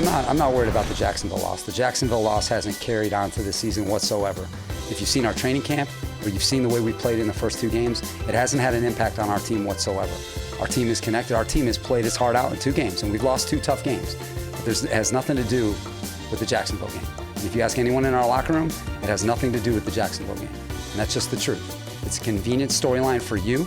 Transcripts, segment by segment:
I'm not worried about the Jacksonville loss. The Jacksonville loss hasn't carried on to the season whatsoever. If you've seen our training camp or you've seen the way we played in the first 2 games, it hasn't had an impact on our team whatsoever. Our team is connected. Our team has played its heart out in 2 games, and we've lost 2 tough games. But it has nothing to do with the Jacksonville game. And if you ask anyone in our locker room, it has nothing to do with the Jacksonville game. And that's just the truth. It's a convenient storyline for you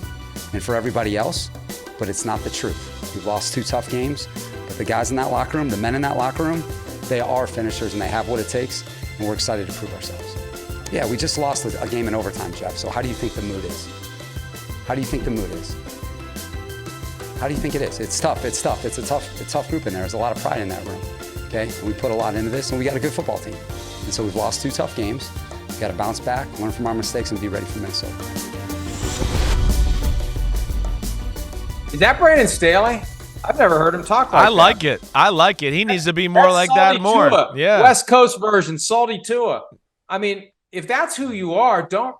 and for everybody else, but it's not the truth. We've lost 2 tough games, but the guys in that locker room, the men in that locker room, they are finishers and they have what it takes, and we're excited to prove ourselves. Yeah, we just lost a game in overtime, Jeff, so how do you think the mood is? How do you think the mood is? How do you think it is? It's tough. It's a tough group in there. There's a lot of pride in that room, okay? And we put a lot into this, and we got a good football team. And so we've lost 2 tough games. We've got to bounce back, learn from our mistakes, and be ready for Minnesota. Is that Brandon Staley? I've never heard him talk like that. I like it. He needs to be more like that more. Tua. Yeah. West Coast version, Salty Tua. I mean, if that's who you are, don't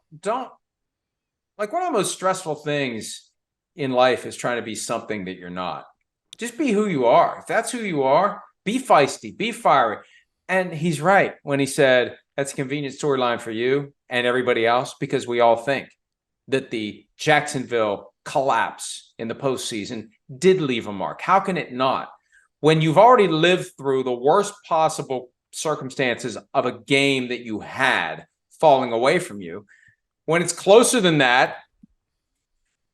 like one of the most stressful things in life is trying to be something that you're not. Just be who you are. If that's who you are, be feisty, be fiery. And he's right when he said that's a convenient storyline for you and everybody else, because we all think that the Jacksonville collapse in the postseason did leave a mark. How can it not? When you've already lived through the worst possible circumstances of a game that you had falling away from you, when it's closer than that,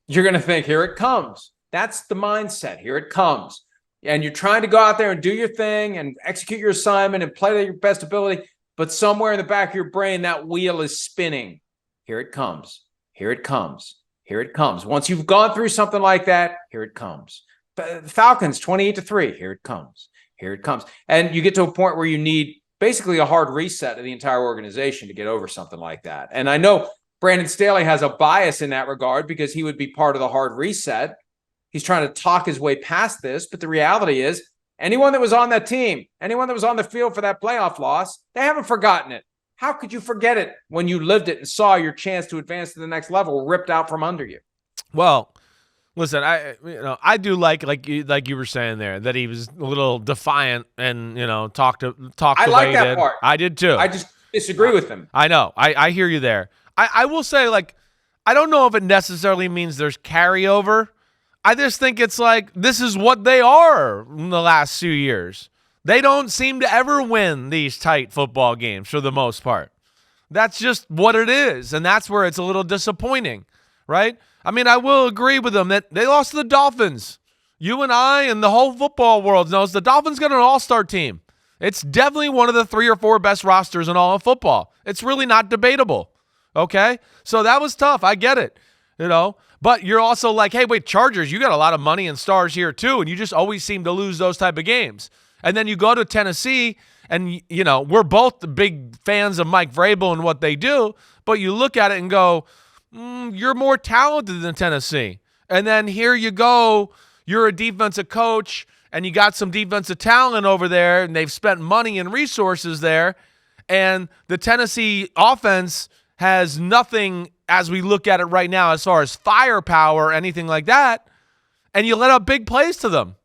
you're going to think, here it comes. That's the mindset. Here it comes. And you're trying to go out there and do your thing and execute your assignment and play to your best ability. But somewhere in the back of your brain, that wheel is spinning. Here it comes. Here it comes. Here it comes. Once you've gone through something like that, here it comes. Falcons, 28-3. Here it comes. Here it comes. And you get to a point where you need basically a hard reset of the entire organization to get over something like that. And I know Brandon Staley has a bias in that regard because he would be part of the hard reset. He's trying to talk his way past this. But the reality is, anyone that was on that team, anyone that was on the field for that playoff loss, they haven't forgotten it. How could you forget it when you lived it and saw your chance to advance to the next level ripped out from under you? Well, listen, I do like you were saying there that he was a little defiant and talked the way he did. I like that part. I did too. I just disagree with him. I know. I hear you there. I will say, I don't know if it necessarily means there's carryover. I just think it's this is what they are in the last few years. They don't seem to ever win these tight football games for the most part. That's just what it is, and that's where it's a little disappointing, right? I mean, I will agree with them that they lost to the Dolphins. You and I and the whole football world knows the Dolphins got an all-star team. It's definitely one of the 3 or 4 best rosters in all of football. It's really not debatable, okay? So that was tough. I get it, But you're also like, hey, wait, Chargers, you got a lot of money and stars here too, and you just always seem to lose those type of games. And then you go to Tennessee, and, we're both the big fans of Mike Vrabel and what they do, but you look at it and go, you're more talented than Tennessee. And then here you go, you're a defensive coach, and you got some defensive talent over there, and they've spent money and resources there, and the Tennessee offense has nothing as we look at it right now as far as firepower or anything like that, and you let up big plays to them.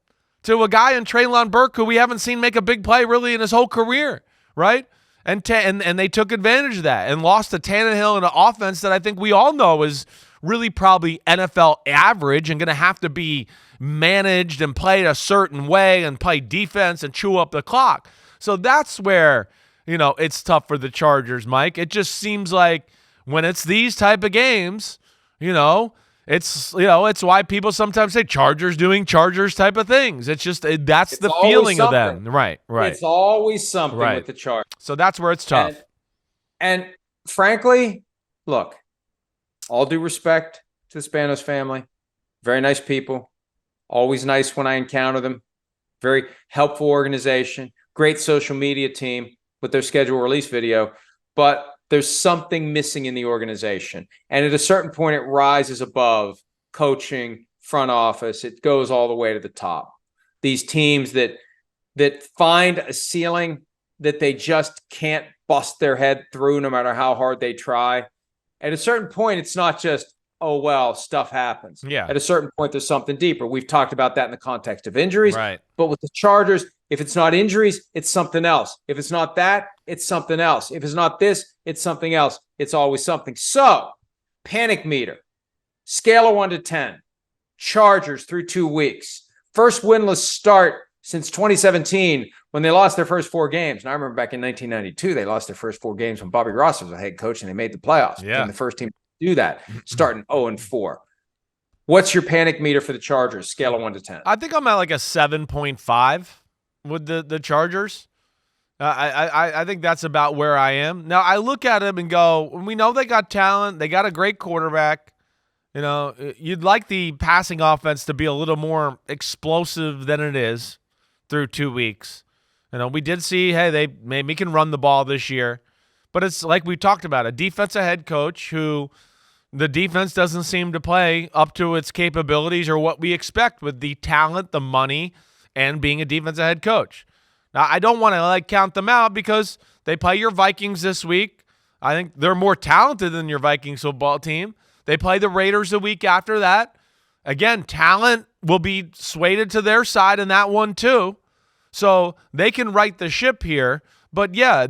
To a guy in Treylon Burke who we haven't seen make a big play really in his whole career, right? And they took advantage of that and lost to Tannehill in an offense that I think we all know is really probably NFL average and going to have to be managed and played a certain way and play defense and chew up the clock. So that's where, it's tough for the Chargers, Mike. It just seems like when it's these type of games, it's why people sometimes say Chargers doing Chargers type of things. It's just that's the feeling of them. Right. It's always something with the Chargers. So that's where it's tough. And frankly, look, all due respect to the Spanos family, very nice people, always nice when I encounter them, very helpful organization, great social media team with their schedule release video, but there's something missing in the organization. And at a certain point, it rises above coaching, front office. It goes all the way to the top. These teams that find a ceiling that they just can't bust their head through no matter how hard they try. At a certain point, it's not just, oh, well, stuff happens. Yeah. At a certain point, there's something deeper. We've talked about that in the context of injuries. Right. But with the Chargers, If it's not injuries, it's something else. If it's not that, it's something else. If it's not this, it's something else. It's always something. So, panic meter, scale of 1 to 10. Chargers through 2 weeks. First winless start since 2017 when they lost their first 4 games. And I remember back in 1992, they lost their first 4 games when Bobby Ross was a head coach and they made the playoffs. Yeah. And the first team to do that, starting 0-4. What's your panic meter for the Chargers? Scale of 1 to 10. I think I'm at like a 7.5 with the Chargers. I think that's about where I am. Now, I look at them and go, we know they got talent. They got a great quarterback. You know, you'd like the passing offense to be a little more explosive than it is through 2 weeks. You know, we did see, hey, they maybe can run the ball this year. But it's like we talked about, a defensive head coach who the defense doesn't seem to play up to its capabilities or what we expect with the talent, the money, and being a defensive head coach. Now, I don't want to count them out because they play your Vikings this week. I think they're more talented than your Vikings football team. They play the Raiders the week after that. Again, talent will be swayed to their side in that one too. So they can right the ship here. But yeah,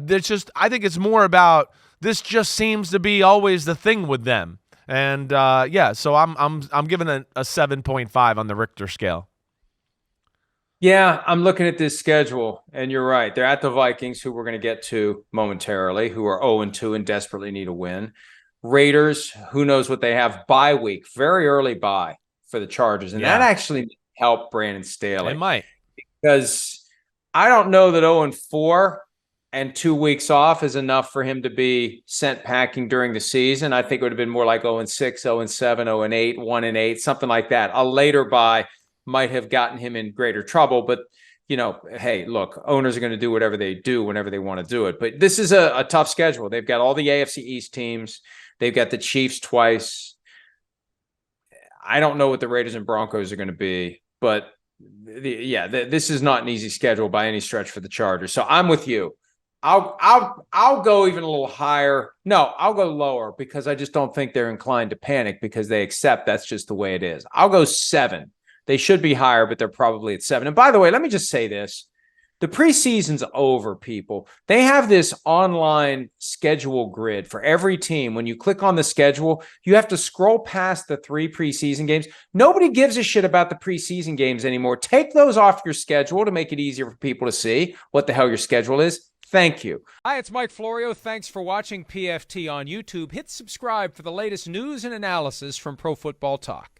I think it's more about this just seems to be always the thing with them. And so I'm giving a 7.5 on the Richter scale. Yeah, I'm looking at this schedule, and you're right. They're at the Vikings, who we're going to get to momentarily, who are 0-2 and desperately need a win. Raiders, who knows what they have. Bye week, very early bye for the Chargers. And that actually helped Brandon Staley. It might. Because I don't know that 0-4 and 2 weeks off is enough for him to be sent packing during the season. I think it would have been more like 0-6, 0-7, 0-8, 1-8, something like that. A later bye might have gotten him in greater trouble, but hey, look, owners are going to do whatever they do whenever they want to do it. But this is a tough schedule. They've got all the AFC East teams. They've got the Chiefs twice. I don't know what the Raiders and Broncos are going to be, but this is not an easy schedule by any stretch for the Chargers. So I'm with you. I'll go even a little higher. No, I'll go lower because I just don't think they're inclined to panic because they accept that's just the way it is. I'll go 7. They should be higher, but they're probably at 7. And by the way, let me just say this. The preseason's over, people. They have this online schedule grid for every team. When you click on the schedule, you have to scroll past the 3 preseason games. Nobody gives a shit about the preseason games anymore. Take those off your schedule to make it easier for people to see what the hell your schedule is. Thank you. Hi, it's Mike Florio. Thanks for watching PFT on YouTube. Hit subscribe for the latest news and analysis from Pro Football Talk.